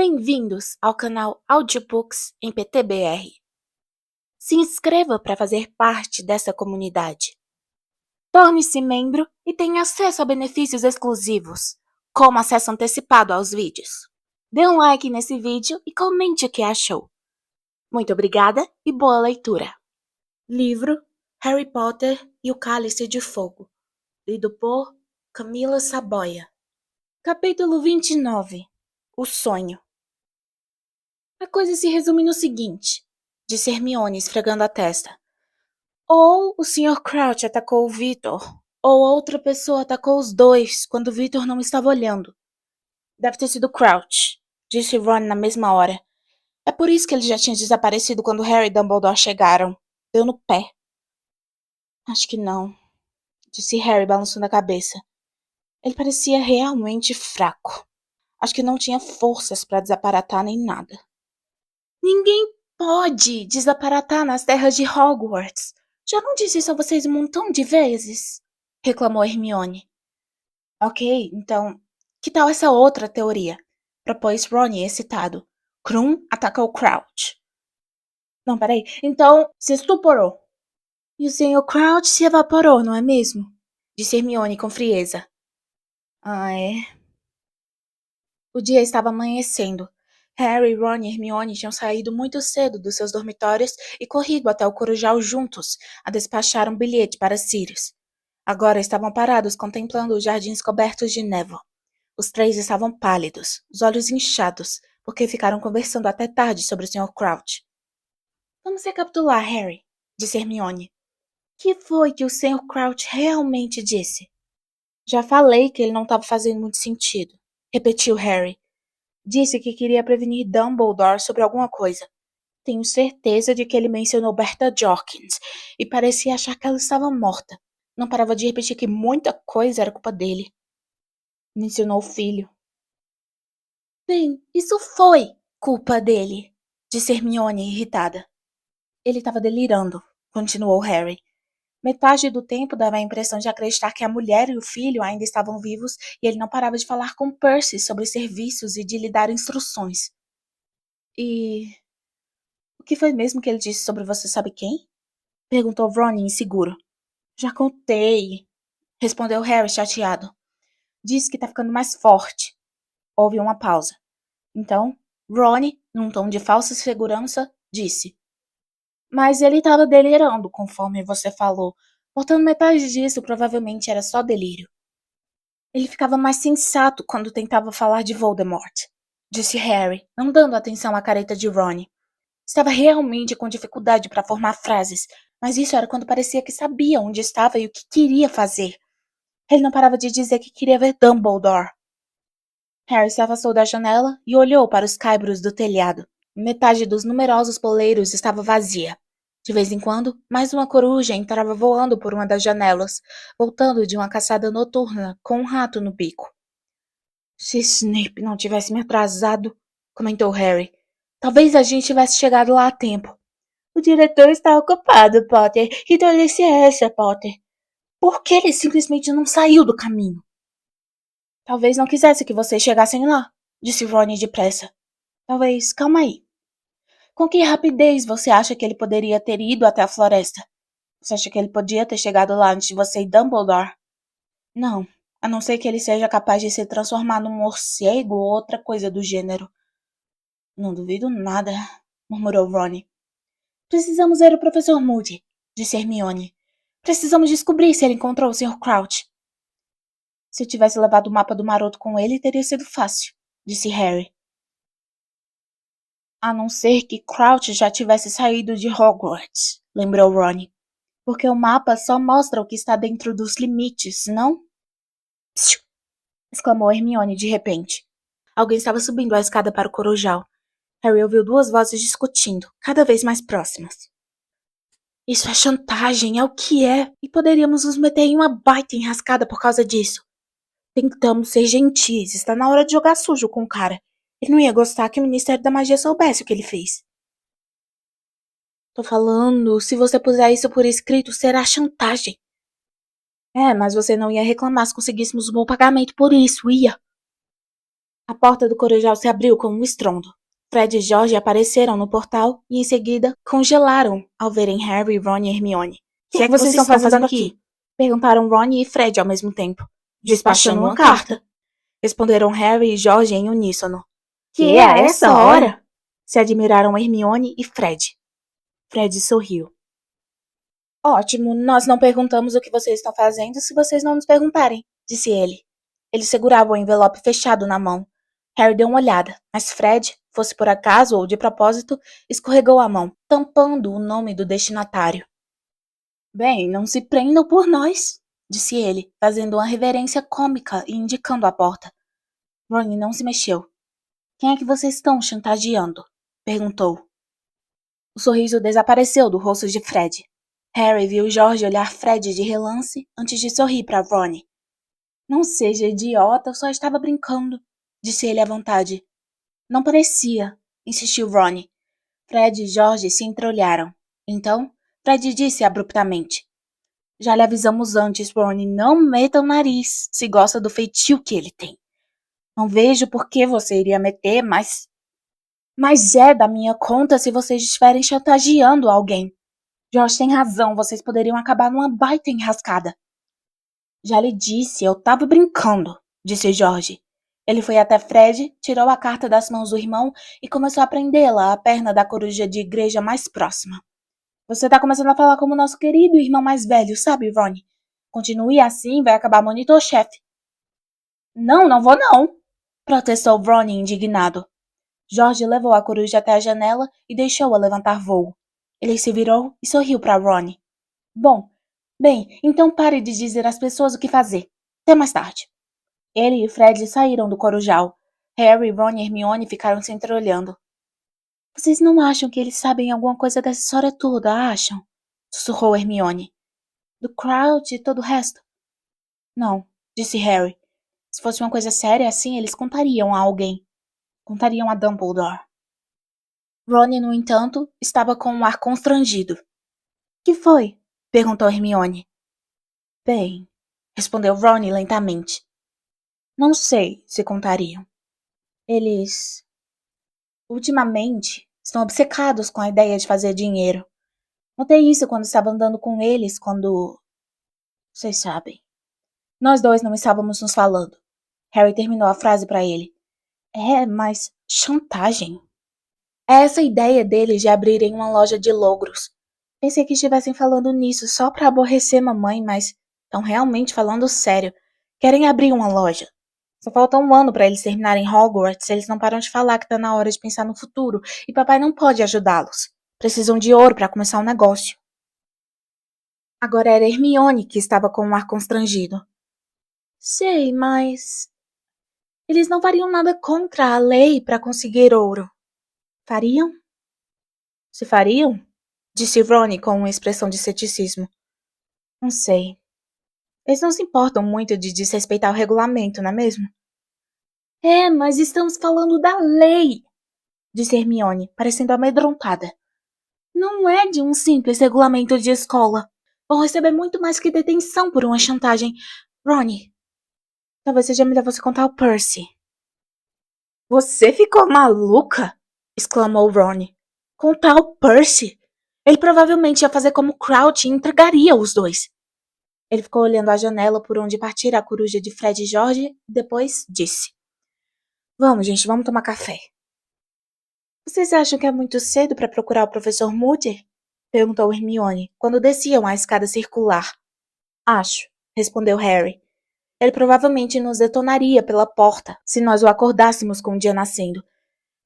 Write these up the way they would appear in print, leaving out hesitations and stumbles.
Bem-vindos ao canal Audiobooks em PTBR. Se inscreva para fazer parte dessa comunidade. Torne-se membro e tenha acesso a benefícios exclusivos, como acesso antecipado aos vídeos. Dê um like nesse vídeo e comente o que achou. Muito obrigada e boa leitura. Livro Harry Potter e o Cálice de Fogo, lido por Camila Saboia. Capítulo 29. O Sonho. A coisa se resume no seguinte, disse Hermione esfregando a testa. Ou o Sr. Crouch atacou o Victor, ou outra pessoa atacou os dois quando o Victor não estava olhando. Deve ter sido Crouch, disse Ron na mesma hora. É por isso que ele já tinha desaparecido quando Harry e Dumbledore chegaram. Deu no pé. Acho que não, disse Harry balançando a cabeça. Ele parecia realmente fraco. Acho que não tinha forças para desaparatar nem nada. Ninguém pode desaparatar nas terras de Hogwarts. Já não disse isso a vocês um montão de vezes? Reclamou Hermione. Ok, então, que tal essa outra teoria? Propôs Ron excitado. Krum atacou Crouch. Não, peraí. Então, se estuporou. E o Sr. Crouch se evaporou, não é mesmo? Disse Hermione com frieza. Ah, é? O dia estava amanhecendo. Harry, Ron e Hermione tinham saído muito cedo dos seus dormitórios e corrido até o Corujal juntos, a despachar um bilhete para Sirius. Agora estavam parados contemplando os jardins cobertos de névoa. Os três estavam pálidos, os olhos inchados, porque ficaram conversando até tarde sobre o Sr. Crouch. Vamos recapitular, Harry, disse Hermione. Que foi que o Sr. Crouch realmente disse? Já falei que ele não estava fazendo muito sentido, repetiu Harry. Disse que queria prevenir Dumbledore sobre alguma coisa. Tenho certeza de que ele mencionou Berta Jorkins e parecia achar que ela estava morta. Não parava de repetir que muita coisa era culpa dele. Mencionou o filho. Bem, isso foi culpa dele, disse Hermione irritada. Ele estava delirando, continuou Harry. Metade do tempo dava a impressão de acreditar que a mulher e o filho ainda estavam vivos e ele não parava de falar com Percy sobre serviços e de lhe dar instruções. E o que foi mesmo que ele disse sobre você sabe quem? Perguntou Ron inseguro. Já contei, respondeu Harry chateado. Disse que tá ficando mais forte. Houve uma pausa. Então, Ron, num tom de falsa segurança, disse. Mas ele estava delirando, conforme você falou. Portanto, metade disso provavelmente era só delírio. Ele ficava mais sensato quando tentava falar de Voldemort, disse Harry, não dando atenção à careta de Ron. Estava realmente com dificuldade para formar frases, mas isso era quando parecia que sabia onde estava e o que queria fazer. Ele não parava de dizer que queria ver Dumbledore. Harry se afastou da janela e olhou para os caibros do telhado. Metade dos numerosos poleiros estava vazia. De vez em quando, mais uma coruja entrava voando por uma das janelas, voltando de uma caçada noturna com um rato no bico. Se Snape não tivesse me atrasado, comentou Harry, talvez a gente tivesse chegado lá a tempo. O diretor está ocupado, Potter. Que delícia é essa, Potter? Por que ele simplesmente não saiu do caminho? Talvez não quisesse que vocês chegassem lá, disse Ron depressa. Talvez, calma aí. Com que rapidez você acha que ele poderia ter ido até a floresta? Você acha que ele podia ter chegado lá antes de você e Dumbledore? Não, a não ser que ele seja capaz de se transformar num morcego ou outra coisa do gênero. Não duvido nada, murmurou Ron. Precisamos ver o Professor Moody, disse Hermione. Precisamos descobrir se ele encontrou o Sr. Crouch. Se eu tivesse levado o mapa do maroto com ele, teria sido fácil, disse Harry. A não ser que Crouch já tivesse saído de Hogwarts, lembrou Ron. Porque o mapa só mostra o que está dentro dos limites, não? Psiu! Exclamou Hermione de repente. Alguém estava subindo a escada para o corujal. Harry ouviu duas vozes discutindo, cada vez mais próximas. Isso é chantagem, é o que é, e poderíamos nos meter em uma baita enrascada por causa disso. Tentamos ser gentis, está na hora de jogar sujo com o cara. Ele não ia gostar que o Ministério da Magia soubesse o que ele fez. Tô falando, se você puser isso por escrito, será chantagem. É, mas você não ia reclamar se conseguíssemos um bom pagamento por isso, ia? A porta do corujal se abriu com um estrondo. Fred e George apareceram no portal e, em seguida, congelaram ao verem Harry, Ron e Hermione. O que é que vocês estão fazendo aqui? Perguntaram Ron e Fred ao mesmo tempo. Despachando uma carta. Responderam Harry e George em uníssono. Que é a essa hora? Se admiraram Hermione e Fred. Fred sorriu. Ótimo, nós não perguntamos o que vocês estão fazendo se vocês não nos perguntarem, disse ele. Ele segurava o envelope fechado na mão. Harry deu uma olhada, mas Fred, fosse por acaso ou de propósito, escorregou a mão, tampando o nome do destinatário. Bem, não se prendam por nós, disse ele, fazendo uma reverência cômica e indicando a porta. Ron não se mexeu. Quem é que vocês estão chantageando? Perguntou. O sorriso desapareceu do rosto de Fred. Harry viu George olhar Fred de relance antes de sorrir para Ron. Não seja idiota, eu só estava brincando, disse ele à vontade. Não parecia, insistiu Ron. Fred e George se entreolharam. Então, Fred disse abruptamente. Já lhe avisamos antes, Ron, não meta o nariz se gosta do feitio que ele tem. Não vejo por que você iria meter, mas é da minha conta se vocês estiverem chantageando alguém. George tem razão, vocês poderiam acabar numa baita enrascada. Já lhe disse, eu tava brincando, disse George. Ele foi até Fred, tirou a carta das mãos do irmão e começou a prendê-la à perna da coruja de igreja mais próxima. Você tá começando a falar como nosso querido irmão mais velho, sabe, Ron? Continue assim, vai acabar monitor-chefe. Não vou não, protestou Ron indignado. George levou a coruja até a janela e deixou-a levantar voo. Ele se virou e sorriu para Ron. Bem, então pare de dizer às pessoas o que fazer. Até mais tarde. Ele e Fred saíram do corujal. Harry, Ron e Hermione ficaram se entreolhando. Vocês não acham que eles sabem alguma coisa dessa história toda, acham? Sussurrou Hermione. Do Crouch e todo o resto? Não, disse Harry. Se fosse uma coisa séria assim, eles contariam a alguém. Contariam a Dumbledore. Ron, no entanto, estava com um ar constrangido. Que foi? Perguntou Hermione. Bem, respondeu Ron lentamente. Não sei se contariam. Eles, ultimamente, estão obcecados com a ideia de fazer dinheiro. Notei isso quando estava andando com eles, quando... Vocês sabem. Nós dois não estávamos nos falando. Harry terminou a frase para ele. Mas chantagem. É essa ideia deles de abrirem uma loja de logros. Pensei que estivessem falando nisso só para aborrecer mamãe, mas estão realmente falando sério. Querem abrir uma loja. Só falta um ano para eles terminarem Hogwarts, eles não param de falar que tá na hora de pensar no futuro e papai não pode ajudá-los. Precisam de ouro para começar um negócio. Agora era Hermione que estava com um ar constrangido. Sei, mas... Eles não fariam nada contra a lei para conseguir ouro. Fariam? Se fariam? Disse Ron com uma expressão de ceticismo. Não sei. Eles não se importam muito de desrespeitar o regulamento, não é mesmo? Mas estamos falando da lei, disse Hermione, parecendo amedrontada. Não é de um simples regulamento de escola. Vão receber muito mais que detenção por uma chantagem. Ron, talvez seja melhor você contar ao Percy. Você ficou maluca? Exclamou Ron. Contar ao Percy? Ele provavelmente ia fazer como Crouch e entregaria os dois. Ele ficou olhando a janela por onde partira a coruja de Fred e George e depois disse. Vamos, gente, vamos tomar café. Vocês acham que é muito cedo para procurar o professor Moody? Perguntou Hermione, quando desciam a escada circular. Acho, respondeu Harry. Ele provavelmente nos detonaria pela porta se nós o acordássemos com o dia nascendo.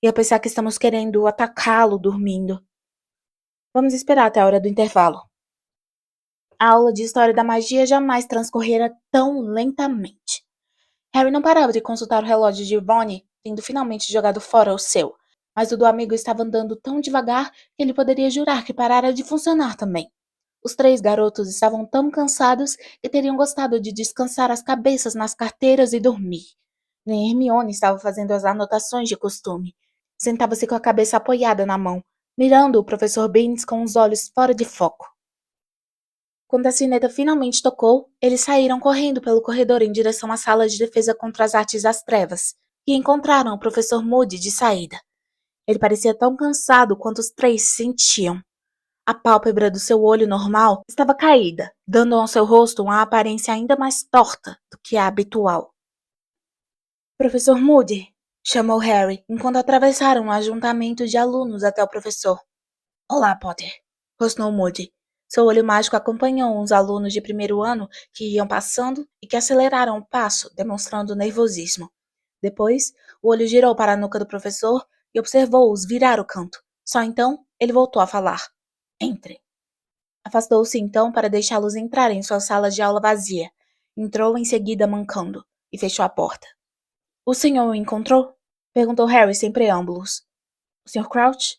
Ia pensar que estamos querendo atacá-lo dormindo. Vamos esperar até a hora do intervalo. A aula de História da Magia jamais transcorrera tão lentamente. Harry não parava de consultar o relógio de Ron, tendo finalmente jogado fora o seu, mas o do amigo estava andando tão devagar que ele poderia jurar que parara de funcionar também. Os três garotos estavam tão cansados que teriam gostado de descansar as cabeças nas carteiras e dormir. Nem Hermione estava fazendo as anotações de costume. Sentava-se com a cabeça apoiada na mão, mirando o professor Binns com os olhos fora de foco. Quando a sineta finalmente tocou, eles saíram correndo pelo corredor em direção à sala de defesa contra as artes das trevas. e encontraram o professor Moody de saída. Ele parecia tão cansado quanto os três se sentiam. A pálpebra do seu olho normal estava caída, dando ao seu rosto uma aparência ainda mais torta do que a habitual. Professor Moody, chamou Harry, enquanto atravessaram um ajuntamento de alunos até o professor. Olá, Potter, rosnou Moody. Seu olho mágico acompanhou uns alunos de primeiro ano que iam passando e que aceleraram o passo, demonstrando nervosismo. Depois, o olho girou para a nuca do professor e observou-os virar o canto. Só então, ele voltou a falar. Entrem. Afastou-se então para deixá-los entrarem em sua sala de aula vazia. Entrou em seguida mancando e fechou a porta. O senhor o encontrou? Perguntou Harry sem preâmbulos. O Sr. Crouch?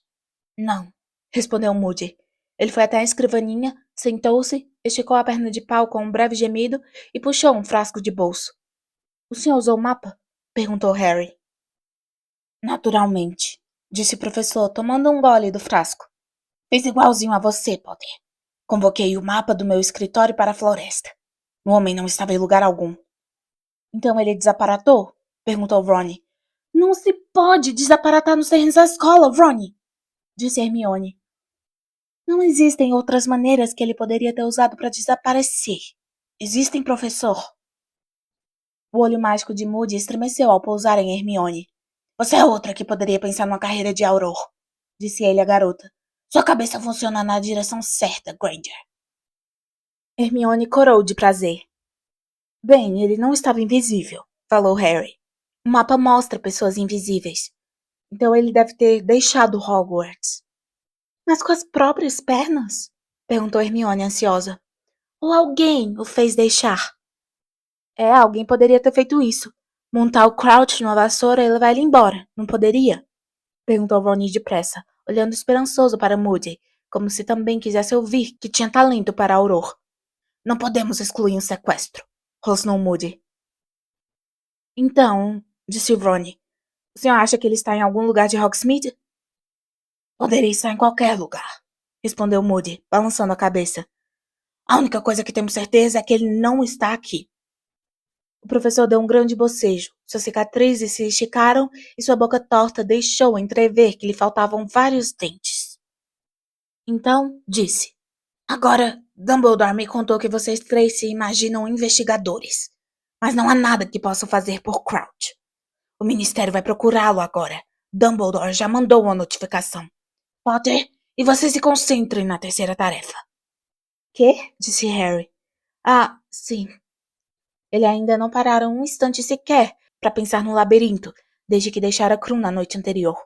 Não, respondeu Moody. Ele foi até a escrivaninha, sentou-se, esticou a perna de pau com um breve gemido e puxou um frasco de bolso. O senhor usou o mapa? Perguntou Harry. Naturalmente, disse o professor, tomando um gole do frasco. Fez igualzinho a você, Potter. Convoquei o mapa do meu escritório para a floresta. O homem não estava em lugar algum. Então ele desaparatou? Perguntou Ron. Não se pode desaparatar nos terrenos da escola, Ron, disse Hermione. Não existem outras maneiras que ele poderia ter usado para desaparecer. Existem, professor? O olho mágico de Moody estremeceu ao pousar em Hermione. Você é outra que poderia pensar numa carreira de Auror, disse ele à garota. Sua cabeça funciona na direção certa, Granger. Hermione corou de prazer. Bem, ele não estava invisível, falou Harry. O mapa mostra pessoas invisíveis. Então ele deve ter deixado Hogwarts. Mas com as próprias pernas? Perguntou Hermione ansiosa. Ou alguém o fez deixar? Alguém poderia ter feito isso. Montar o Crouch numa vassoura e levar ele embora, não poderia? Perguntou Ron depressa, olhando esperançoso para Moody, como se também quisesse ouvir que tinha talento para Auror. Não podemos excluir um sequestro, rosnou Moody. Então, disse Ron, o senhor acha que ele está em algum lugar de Hogsmeade? Poderia estar em qualquer lugar, respondeu Moody, balançando a cabeça. A única coisa que temos certeza é que ele não está aqui. O professor deu um grande bocejo. Suas cicatrizes se esticaram e sua boca torta deixou entrever que lhe faltavam vários dentes. Então, disse. Agora, Dumbledore me contou que vocês três se imaginam investigadores. Mas não há nada que possam fazer por Crouch. O Ministério vai procurá-lo agora. Dumbledore já mandou uma notificação. Potter, e você se concentrem na terceira tarefa. Quê? Disse Harry. Ah, sim. Ele ainda não pararam um instante sequer para pensar no labirinto, desde que deixara Krum na noite anterior.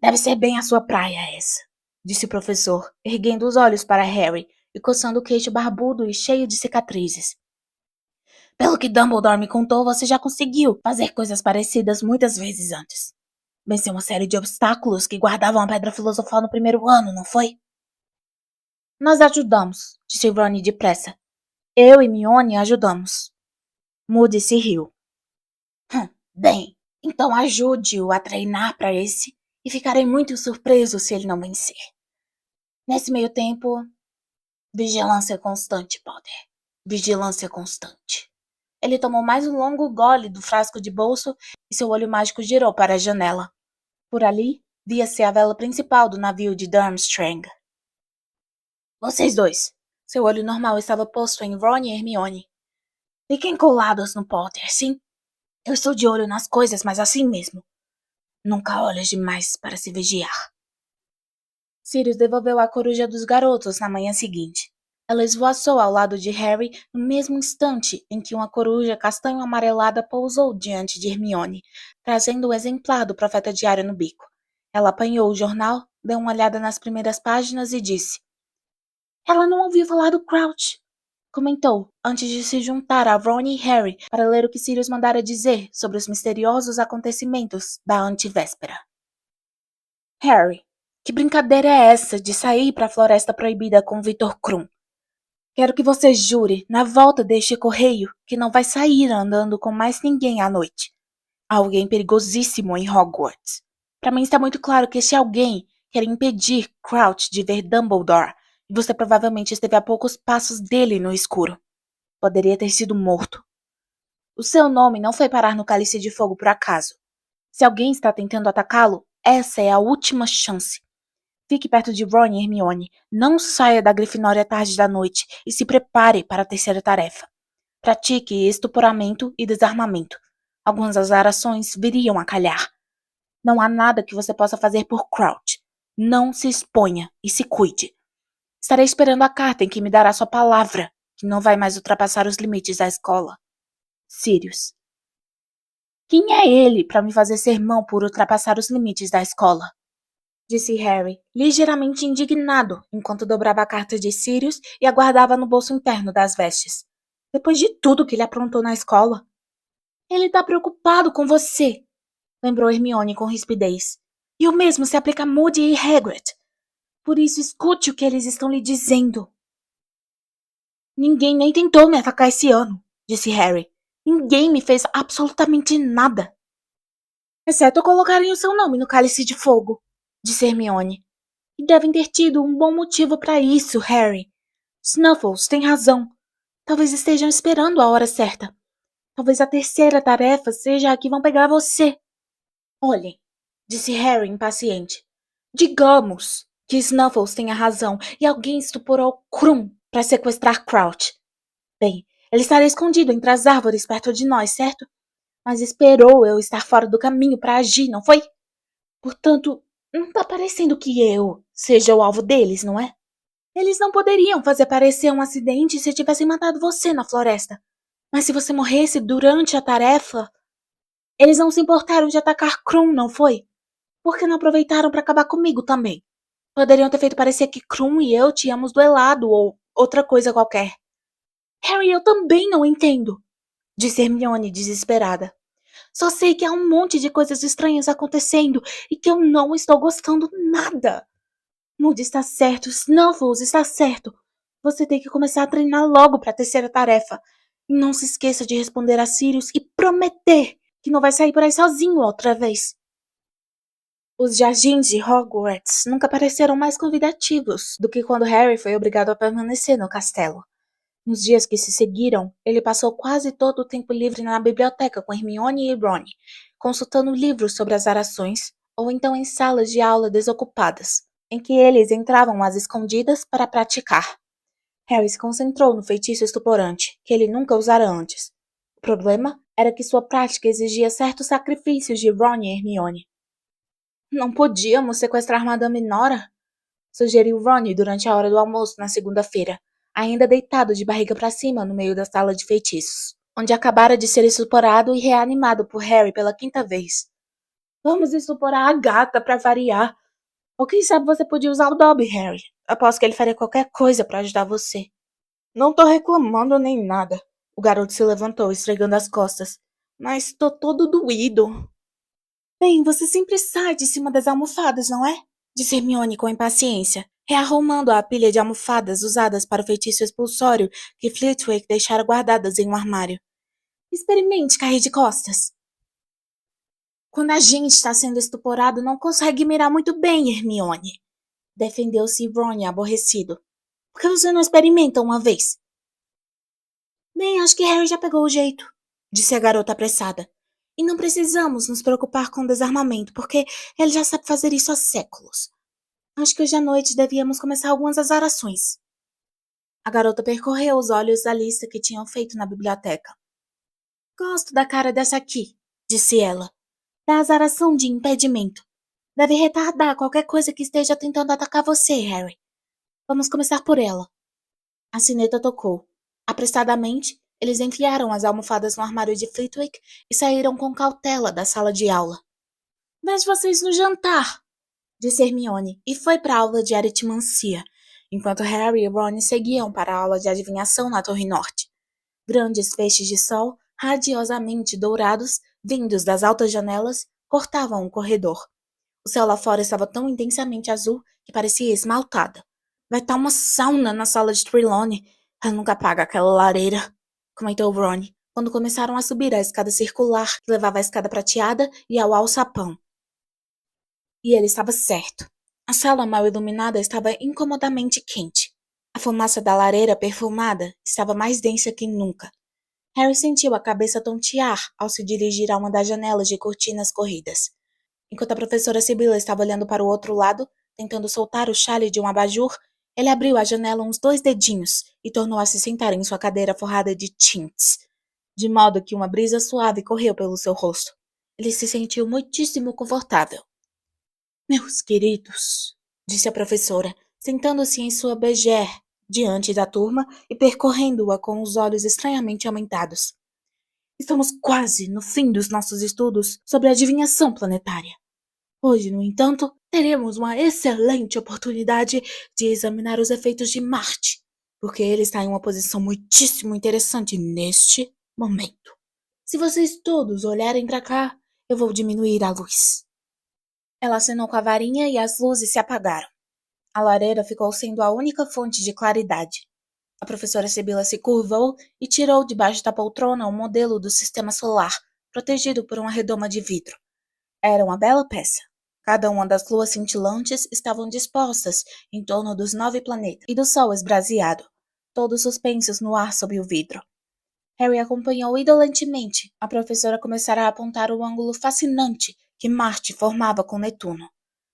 Deve ser bem a sua praia essa, disse o professor, erguendo os olhos para Harry e coçando o queixo barbudo e cheio de cicatrizes. Pelo que Dumbledore me contou, você já conseguiu fazer coisas parecidas muitas vezes antes. Venceu uma série de obstáculos que guardavam a pedra filosofal no primeiro ano, não foi? Nós ajudamos, disse Ron depressa. Eu e Hermione ajudamos. Moody se riu. Bem, então ajude-o a treinar para esse e ficarei muito surpreso se ele não vencer. Nesse meio tempo, vigilância constante, Potter. Vigilância constante. Ele tomou mais um longo gole do frasco de bolso e seu olho mágico girou para a janela. Por ali, via-se a vela principal do navio de Durmstrang. Vocês dois. Seu olho normal estava posto em Ron e Hermione. Fiquem colados no Potter, sim? Eu estou de olho nas coisas, mas assim mesmo. Nunca olhas demais para se vigiar. Sirius devolveu a coruja dos garotos na manhã seguinte. Ela esvoaçou ao lado de Harry no mesmo instante em que uma coruja castanho-amarelada pousou diante de Hermione, trazendo o exemplar do Profeta Diário no bico. Ela apanhou o jornal, deu uma olhada nas primeiras páginas e disse: Ela não ouviu falar do Crouch, comentou, antes de se juntar a Ron e Harry para ler o que Sirius mandara dizer sobre os misteriosos acontecimentos da antevéspera. Harry, que brincadeira é essa de sair para a Floresta Proibida com Victor Krum? Quero que você jure, na volta deste correio, que não vai sair andando com mais ninguém à noite. Há alguém perigosíssimo em Hogwarts. Para mim está muito claro que este alguém quer impedir Crouch de ver Dumbledore, e você provavelmente esteve a poucos passos dele no escuro. Poderia ter sido morto. O seu nome não foi parar no Cálice de Fogo por acaso. Se alguém está tentando atacá-lo, essa é a última chance. Fique perto de Ron e Hermione. Não saia da Grifinória tarde da noite e se prepare para a terceira tarefa. Pratique estuporamento e desarmamento. Algumas azarações viriam a calhar. Não há nada que você possa fazer por Crouch. Não se exponha e se cuide. Estarei esperando a carta em que me dará sua palavra, que não vai mais ultrapassar os limites da escola. Sirius. Quem é ele para me fazer sermão por ultrapassar os limites da escola? Disse Harry, ligeiramente indignado, enquanto dobrava a carta de Sirius e a guardava no bolso interno das vestes. Depois de tudo que ele aprontou na escola. Ele tá preocupado com você, lembrou Hermione com rispidez. E o mesmo se aplica a Moody e Hagrid. Por isso, escute o que eles estão lhe dizendo. Ninguém nem tentou me atacar esse ano, disse Harry. Ninguém me fez absolutamente nada. Exceto colocarem o seu nome no Cálice de Fogo, disse Hermione. E devem ter tido um bom motivo para isso, Harry. Snuffles tem razão. Talvez estejam esperando a hora certa. Talvez a terceira tarefa seja a que vão pegar você. Olhem, disse Harry impaciente. Digamos que Snuffles tenha razão e alguém estuporou Krum para sequestrar Crouch. Bem, ele estará escondido entre as árvores perto de nós, certo? Mas esperou eu estar fora do caminho para agir, não foi? Portanto, não tá parecendo que eu seja o alvo deles, não é? Eles não poderiam fazer parecer um acidente se tivessem matado você na floresta. Mas se você morresse durante a tarefa... Eles não se importaram de atacar Krum, não foi? Por que não aproveitaram para acabar comigo também? Poderiam ter feito parecer que Krum e eu tínhamos duelado ou outra coisa qualquer. Harry, eu também não entendo, disse Hermione desesperada. Só sei que há um monte de coisas estranhas acontecendo e que eu não estou gostando nada. Moody está certo, Snuffles está certo. Você tem que começar a treinar logo para a terceira tarefa. E não se esqueça de responder a Sirius e prometer que não vai sair por aí sozinho outra vez. Os jardins de Hogwarts nunca pareceram mais convidativos do que quando Harry foi obrigado a permanecer no castelo. Nos dias que se seguiram, ele passou quase todo o tempo livre na biblioteca com Hermione e Ron, consultando livros sobre as arações, ou então em salas de aula desocupadas, em que eles entravam às escondidas para praticar. Harry se concentrou no feitiço estuporante, que ele nunca usara antes. O problema era que sua prática exigia certos sacrifícios de Ron e Hermione. Não podíamos sequestrar Madame Nora? Sugeriu Ron durante a hora do almoço na segunda-feira, ainda deitado de barriga para cima no meio da sala de feitiços, onde acabara de ser estuporado e reanimado por Harry pela quinta vez. Vamos estuporar a gata para variar. Ou quem sabe você podia usar o Dobby, Harry. Aposto que ele faria qualquer coisa para ajudar você. Não tô reclamando nem nada. O garoto se levantou, esfregando as costas. Mas tô todo doído. Bem, você sempre sai de cima das almofadas, não é? Disse Hermione com impaciência, rearrumando a pilha de almofadas usadas para o feitiço expulsório que Flitwick deixara guardadas em um armário. Experimente cair de costas. Quando a gente está sendo estuporado, não consegue mirar muito bem, Hermione. Defendeu-se Ron aborrecido. Por que você não experimenta uma vez? Bem, acho que Harry já pegou o jeito, disse a garota apressada. E não precisamos nos preocupar com o desarmamento, porque ele já sabe fazer isso há séculos. Acho que hoje à noite devíamos começar algumas azarações. A garota percorreu os olhos da lista que tinham feito na biblioteca. Gosto da cara dessa aqui, disse ela. Da azaração de impedimento. Deve retardar qualquer coisa que esteja tentando atacar você, Harry. Vamos começar por ela. A sineta tocou. Apressadamente, eles enfiaram as almofadas no armário de Flitwick e saíram com cautela da sala de aula. Vejo vocês no jantar, disse Hermione, e foi para a aula de aritmancia, enquanto Harry e Ron seguiam para a aula de adivinhação na Torre Norte. Grandes feixes de sol, radiosamente dourados, vindos das altas janelas, cortavam o corredor. O céu lá fora estava tão intensamente azul que parecia esmaltado. Vai estar uma sauna na sala de Trelawney. Ela nunca apaga aquela lareira, comentou Ron, quando começaram a subir a escada circular que levava à escada prateada e ao alçapão. E ele estava certo. A sala mal iluminada estava incomodamente quente. A fumaça da lareira perfumada estava mais densa que nunca. Harry sentiu a cabeça tontear ao se dirigir a uma das janelas de cortinas corridas. Enquanto a professora Sibila estava olhando para o outro lado, tentando soltar o chale de um abajur, ele abriu a janela uns 2 dedinhos e tornou a se sentar em sua cadeira forrada de tintes, de modo que uma brisa suave correu pelo seu rosto. Ele se sentiu muitíssimo confortável. Meus queridos, disse a professora, sentando-se em sua begé diante da turma e percorrendo-a com os olhos estranhamente aumentados. Estamos quase no fim dos nossos estudos sobre a adivinhação planetária. Hoje, no entanto, teremos uma excelente oportunidade de examinar os efeitos de Marte, porque ele está em uma posição muitíssimo interessante neste momento. Se vocês todos olharem para cá, eu vou diminuir a luz. Ela acenou com a varinha e as luzes se apagaram. A lareira ficou sendo a única fonte de claridade. A professora Sibila se curvou e tirou debaixo da poltrona um modelo do sistema solar, protegido por uma redoma de vidro. Era uma bela peça. Cada uma das luas cintilantes estavam dispostas em torno dos 9 planetas e do Sol esbraseado, todos suspensos no ar sob o vidro. Harry acompanhou indolentemente a professora começar a apontar o ângulo fascinante que Marte formava com Netuno.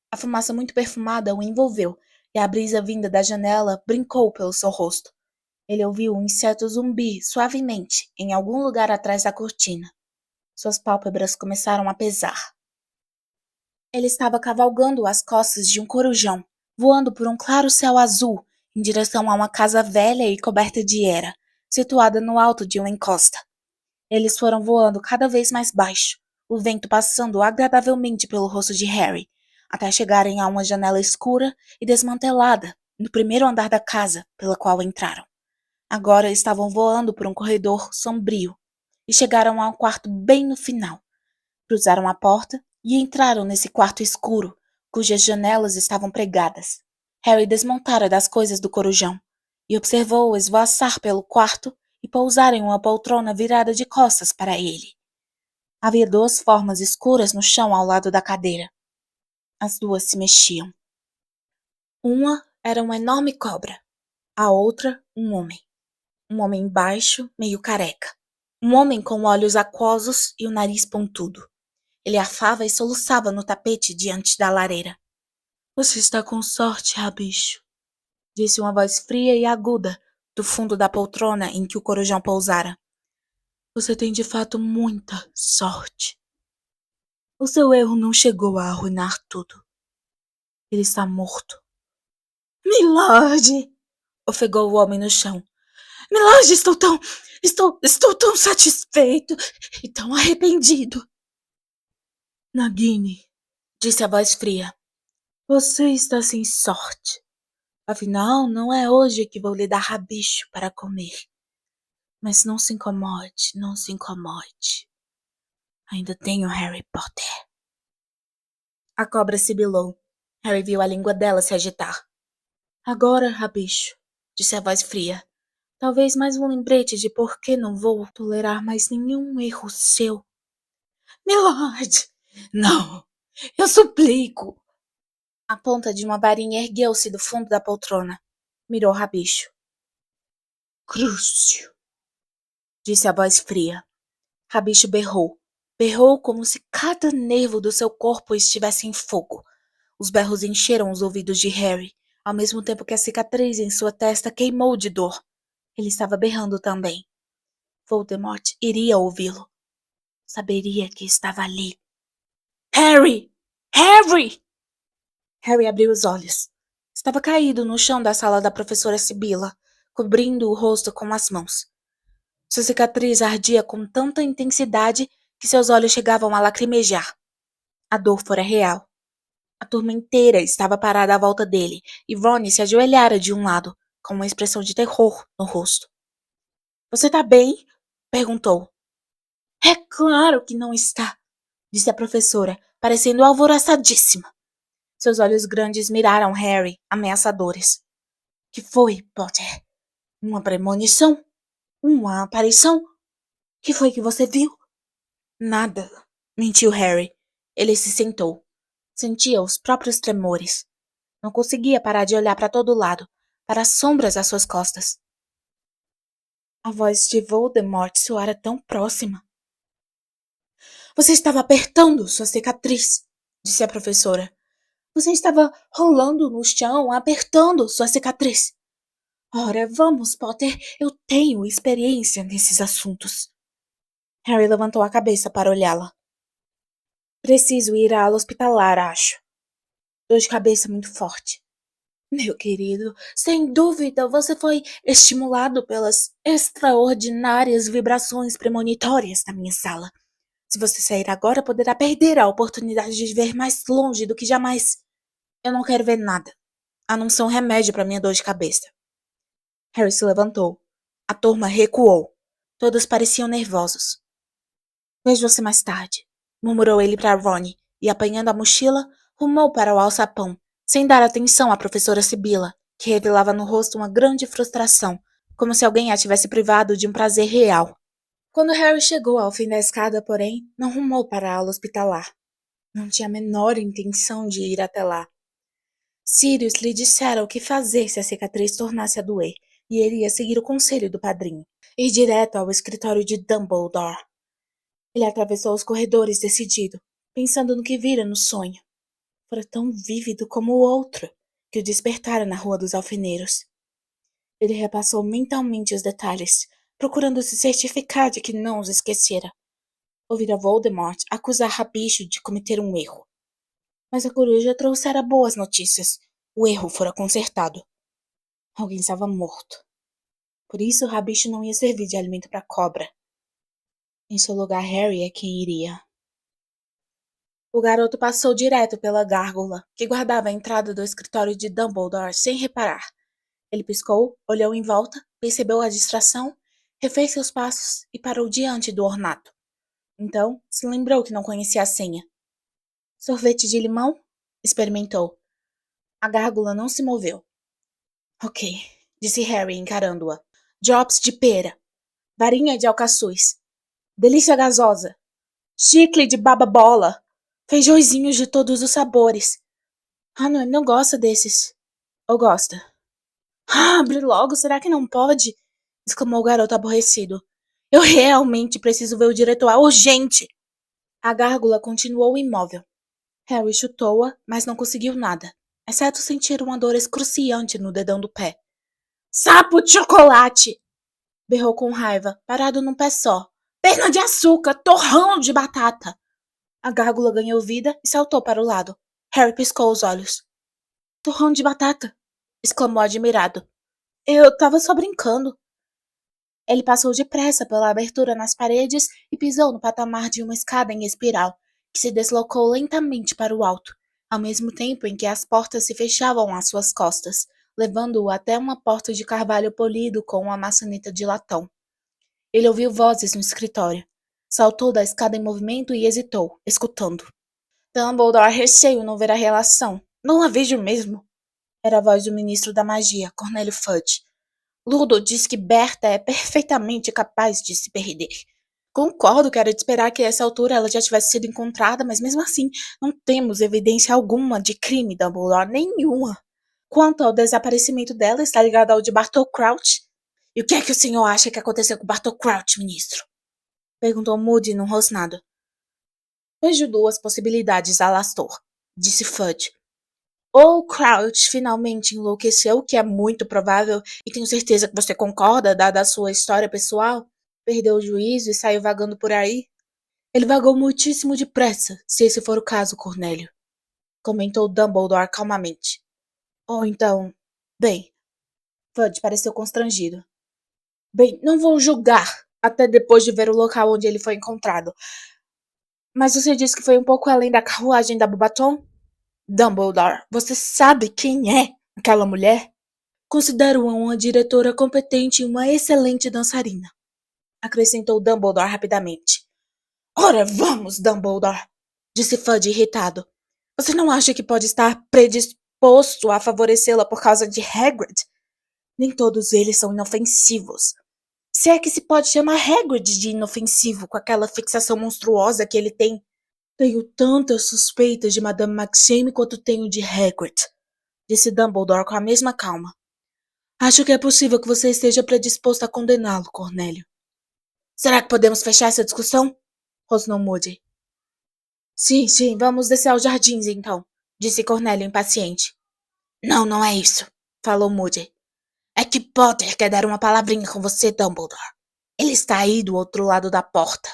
A fumaça muito perfumada o envolveu e a brisa vinda da janela brincou pelo seu rosto. Ele ouviu um inseto zumbir suavemente em algum lugar atrás da cortina. Suas pálpebras começaram a pesar. Ele estava cavalgando as costas de um corujão, voando por um claro céu azul, em direção a uma casa velha e coberta de era, situada no alto de uma encosta. Eles foram voando cada vez mais baixo, o vento passando agradavelmente pelo rosto de Harry, até chegarem a uma janela escura e desmantelada no primeiro andar da casa pela qual entraram. Agora estavam voando por um corredor sombrio e chegaram a um quarto bem no final. Cruzaram a porta e entraram nesse quarto escuro, cujas janelas estavam pregadas. Harry desmontara das coisas do corujão e observou-o esvoaçar pelo quarto e pousar em uma poltrona virada de costas para ele. Havia 2 formas escuras no chão ao lado da cadeira. As 2 se mexiam. Uma era uma enorme cobra, a outra um homem. Um homem baixo, meio careca. Um homem com olhos aquosos e o nariz pontudo. Ele arfava e soluçava no tapete diante da lareira. Você está com sorte, rabicho, disse uma voz fria e aguda do fundo da poltrona em que o corujão pousara. Você tem de fato muita sorte. O seu erro não chegou a arruinar tudo. Ele está morto. Milord! Ofegou o homem no chão. Milord, estou tão satisfeito e tão arrependido. Nagini, disse a voz fria, você está sem sorte. Afinal, não é hoje que vou lhe dar rabicho para comer. Mas não se incomode, não se incomode. Ainda tenho Harry Potter. A cobra sibilou. Harry viu a língua dela se agitar. Agora, rabicho, disse a voz fria. Talvez mais um lembrete de por que não vou tolerar mais nenhum erro seu. Milord! Não! Eu suplico! A ponta de uma varinha ergueu-se do fundo da poltrona. Mirou Rabicho. Crucio! Disse a voz fria. Rabicho berrou. Berrou como se cada nervo do seu corpo estivesse em fogo. Os berros encheram os ouvidos de Harry, ao mesmo tempo que a cicatriz em sua testa queimou de dor. Ele estava berrando também. Voldemort iria ouvi-lo. Saberia que estava ali. Harry! Harry! Harry abriu os olhos. Estava caído no chão da sala da professora Sibila, cobrindo o rosto com as mãos. Sua cicatriz ardia com tanta intensidade que seus olhos chegavam a lacrimejar. A dor fora real. A turma inteira estava parada à volta dele e Ron se ajoelhara de um lado, com uma expressão de terror no rosto. Você tá bem? Perguntou. É claro que não está, disse a professora, parecendo alvoroçadíssima. Seus olhos grandes miraram Harry, ameaçadores. Que foi, Potter? Uma premonição? Uma aparição? Que foi que você viu? Nada, mentiu Harry. Ele se sentou. Sentia os próprios tremores. Não conseguia parar de olhar para todo lado, para as sombras às suas costas. A voz de Voldemort soara tão próxima. Você estava apertando sua cicatriz, disse a professora. Você estava rolando no chão, apertando sua cicatriz. Ora, vamos, Potter, eu tenho experiência nesses assuntos. Harry levantou a cabeça para olhá-la. Preciso ir à ala hospitalar, acho. Dor de cabeça muito forte. Meu querido, sem dúvida você foi estimulado pelas extraordinárias vibrações premonitórias da minha sala. Se você sair agora, poderá perder a oportunidade de ver mais longe do que jamais. Eu não quero ver nada, a não ser um remédio para minha dor de cabeça. Harry se levantou. A turma recuou. Todos pareciam nervosos. Vejo você mais tarde, murmurou ele para Ron, e apanhando a mochila, rumou para o alçapão, sem dar atenção à professora Sibila, que revelava no rosto uma grande frustração, como se alguém a tivesse privado de um prazer real. Quando Harry chegou ao fim da escada, porém, não rumou para a ala hospitalar. Não tinha a menor intenção de ir até lá. Sirius lhe dissera o que fazer se a cicatriz tornasse a doer, e ele ia seguir o conselho do padrinho, ir direto ao escritório de Dumbledore. Ele atravessou os corredores decidido, pensando no que vira no sonho. Fora tão vívido como o outro, que o despertara na Rua dos Alfeneiros. Ele repassou mentalmente os detalhes, procurando se certificar de que não os esquecera. Ouvira Voldemort acusar Rabicho de cometer um erro. Mas a coruja trouxera boas notícias. O erro fora consertado. Alguém estava morto. Por isso Rabicho não ia servir de alimento para a cobra. Em seu lugar, Harry é quem iria. O garoto passou direto pela gárgula, que guardava a entrada do escritório de Dumbledore sem reparar. Ele piscou, olhou em volta, percebeu a distração, refez seus passos e parou diante do ornato. Então, se lembrou que não conhecia a senha. Sorvete de limão? Experimentou. A gárgula não se moveu. Ok, disse Harry encarando-a. Drops de pera. Varinha de alcaçuz. Delícia gasosa. Chicle de baba-bola. Feijõezinhos de todos os sabores. Não gosta desses. Ou gosta? Abre logo, será que não pode? Exclamou o garoto aborrecido. Eu realmente preciso ver o diretor urgente. A gárgula continuou imóvel. Harry chutou-a, mas não conseguiu nada, exceto sentir uma dor excruciante no dedão do pé. Sapo de chocolate! Berrou com raiva, parado num pé só. Perna de açúcar, torrão de batata! A gárgula ganhou vida e saltou para o lado. Harry piscou os olhos. Torrão de batata! Exclamou admirado. Eu tava só brincando. Ele passou depressa pela abertura nas paredes e pisou no patamar de uma escada em espiral, que se deslocou lentamente para o alto, ao mesmo tempo em que as portas se fechavam às suas costas, levando-o até uma porta de carvalho polido com uma maçaneta de latão. Ele ouviu vozes no escritório. Saltou da escada em movimento e hesitou, escutando. Dumbledore receio não ver a relação. Não a vejo mesmo. Era a voz do ministro da magia, Cornélio Fudge. Ludo diz que Berta é perfeitamente capaz de se perder. Concordo que era de esperar que a essa altura ela já tivesse sido encontrada, mas mesmo assim, não temos evidência alguma de crime, Dumbledore, nenhuma. Quanto ao desaparecimento dela, está ligado ao de Bartol Crouch? E o que é que o senhor acha que aconteceu com Bartol Crouch, ministro? Perguntou Moody num rosnado. Vejo duas possibilidades, Alastor, disse Fudge. Ou Crouch finalmente enlouqueceu, que é muito provável, e tenho certeza que você concorda, dada a sua história pessoal. Perdeu o juízo e saiu vagando por aí. Ele vagou muitíssimo depressa, se esse for o caso, Cornélio, comentou Dumbledore calmamente. Ou então... Bem, Fudge pareceu constrangido. Bem, não vou julgar, até depois de ver o local onde ele foi encontrado. Mas você disse que foi um pouco além da carruagem da Beauxbaton? Dumbledore, você sabe quem é aquela mulher? Considero-a uma diretora competente e uma excelente dançarina, acrescentou Dumbledore rapidamente. Ora, vamos, Dumbledore, disse Fudge irritado. Você não acha que pode estar predisposto a favorecê-la por causa de Hagrid? Nem todos eles são inofensivos. Se é que se pode chamar Hagrid de inofensivo com aquela fixação monstruosa que ele tem. Tenho tantas suspeitas de Madame Maxime quanto tenho de Hagrid, disse Dumbledore com a mesma calma. Acho que é possível que você esteja predisposto a condená-lo, Cornélio. Será que podemos fechar essa discussão? Rosnou Moody. Sim, vamos descer aos jardins, então, disse Cornélio impaciente. Não, não é isso, falou Moody. É que Potter quer dar uma palavrinha com você, Dumbledore. Ele está aí do outro lado da porta.